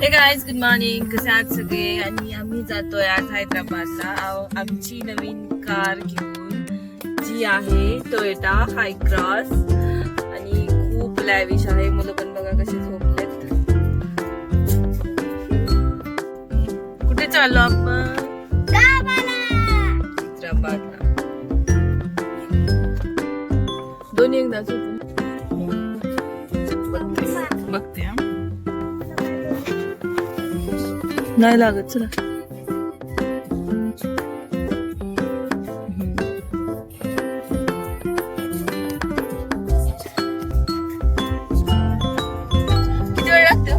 हे guys, good morning. कसे आहात सगळे? आणि आम्ही जातोय आज हैदराबादला आमची नवीन कार घेऊन, जी आहे टोयोटा हाय क्रॉस आणि खूप लॅविश आहे. मुलं पण बघा कसे झोपलेत. कुठे चाललो आपण? हैदराबादला. दोन्ही एकदा झोपून बघते. नाही लागत. चला. किती वेळ लागतो?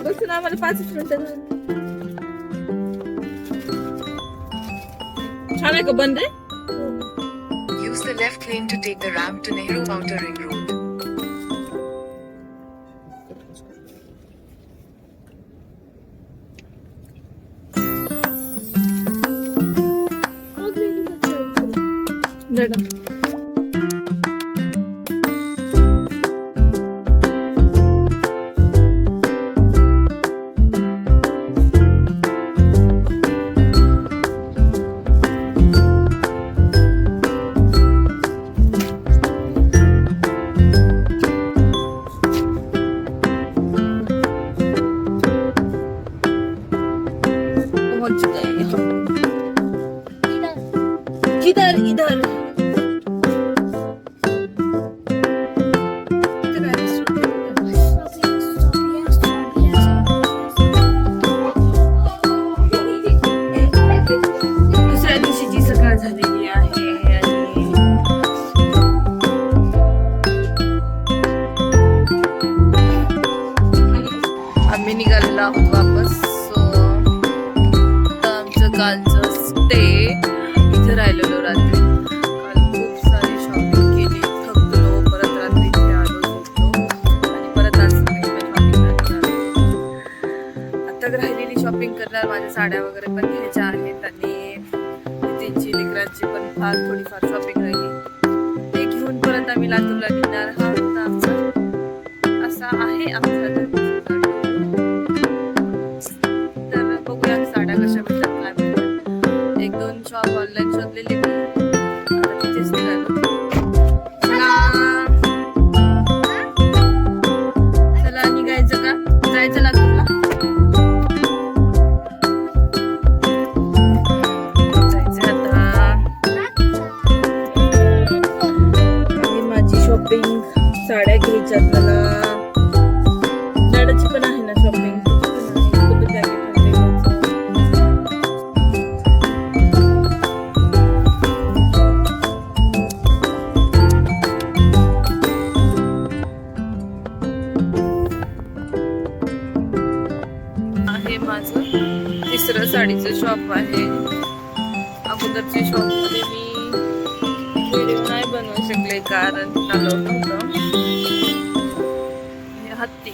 बसून आम्हाला 5 मिनिटं. छान आहे का? बंद आहे. Use the left lane to take the ramp to Nehru Outer Ring Road. इधर इधर दुसऱ्या दिवशीची सकाळ झालेली आहे आणि आम्ही निघालेलो आहोत वापस. आमचं कालचं स्टे इथे राहिलेलो. रात्री काल खूप सारी शॉपिंग केली, थकलो. परत रात्री इथे आलो, झोपलो आणि परत आज शॉपिंग करणार. आता राहिलेली शॉपिंग करणार. माझ्या साड्या वगैरे पण घ्यायच्या आहेत आणि नितीनची लेकरांची पण फार थोडीफार शॉपिंग राहिली. ते घेऊन परत आम्ही लातूरला निघणार. हा होता आमचा, असा आहे आमचा. तर बघूया साड्या कशा भेटतात, काय भेटतात. 1-2 शॉप ऑनलाईन शोधलेली, आता तिथेच निघालो. चला निघायचं का? जायचं लातूरला. जायचं आता. आणि माझी शॉपिंग, साड्या घ्यायच्यात मला. दादाची पण आहे ना शॉपिंग. माझं तिसरं साडीचं शॉप आहे. अगोदरच्या शॉप मध्ये मी व्हिडिओ नाही बनवू शकले कारण आलो नव्हतं. हत्ती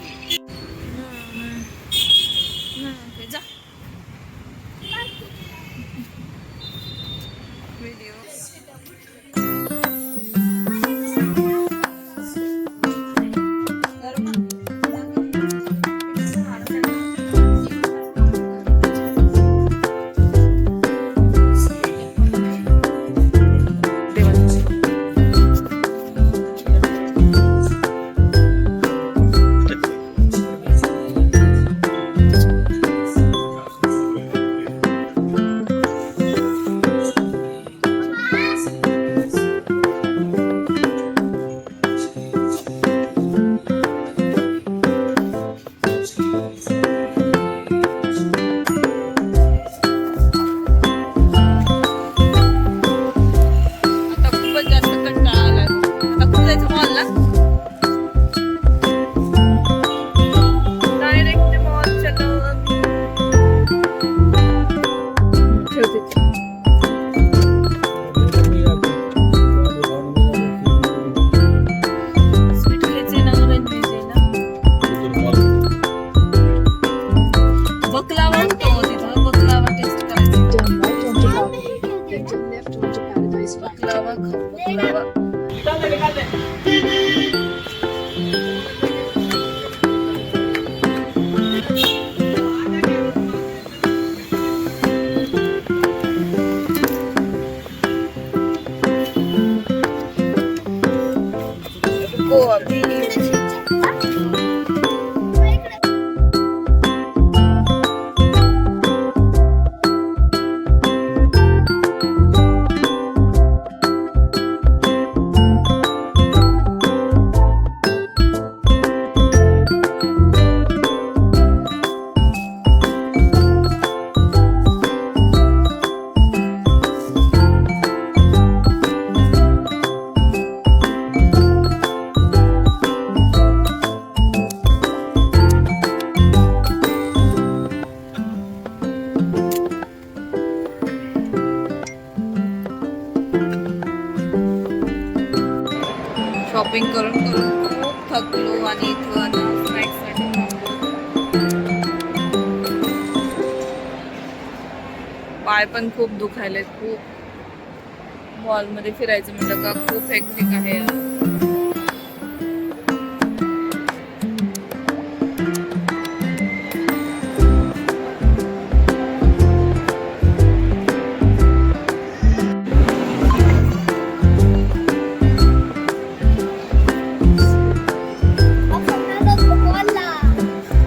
शॉपिंग करून करून खूप थकलो आणि इथं आता स्नॅक्ससाठी पाय पण खूप दुखायलेत खूप. मॉलमध्ये फिरायचं म्हटलं का खूप हेक्टिक आहे यार.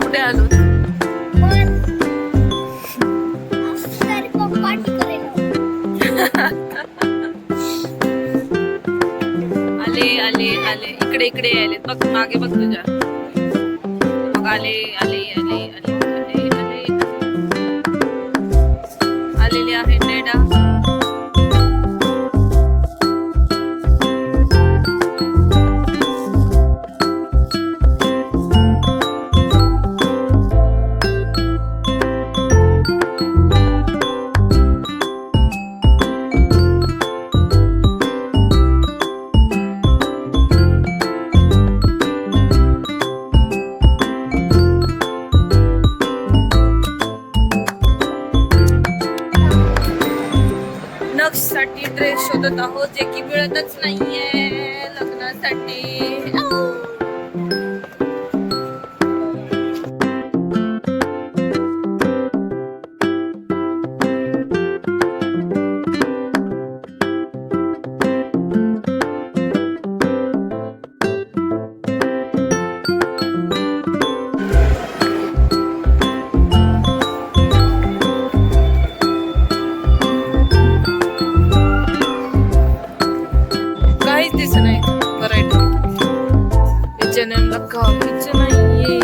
कुठे आलो? आले आले आले इकडे इकडे आले बघ मागे बघ तुझ्या. मग आले आले आले आले आले आले आलेले आहे नेडा. साठी ड्रेस शोधत आहोत जे की मिळतच नाहीये लग्नासाठी. काहीच दिसत नाही व्हरायटी. जननला काहीच नाहीये.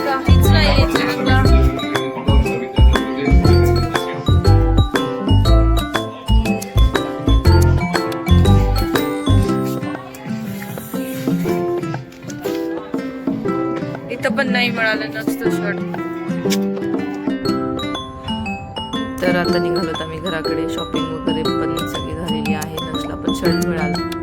काहीच नाहीये जननला. इथं पण नाही मिळालं नसतं शर्ट. तर आता निघालोत आम्ही घराकडे. शॉपिंग वगैरे पण सगळी झालेली आहे. नक्षला पण शर्ट मिळाला.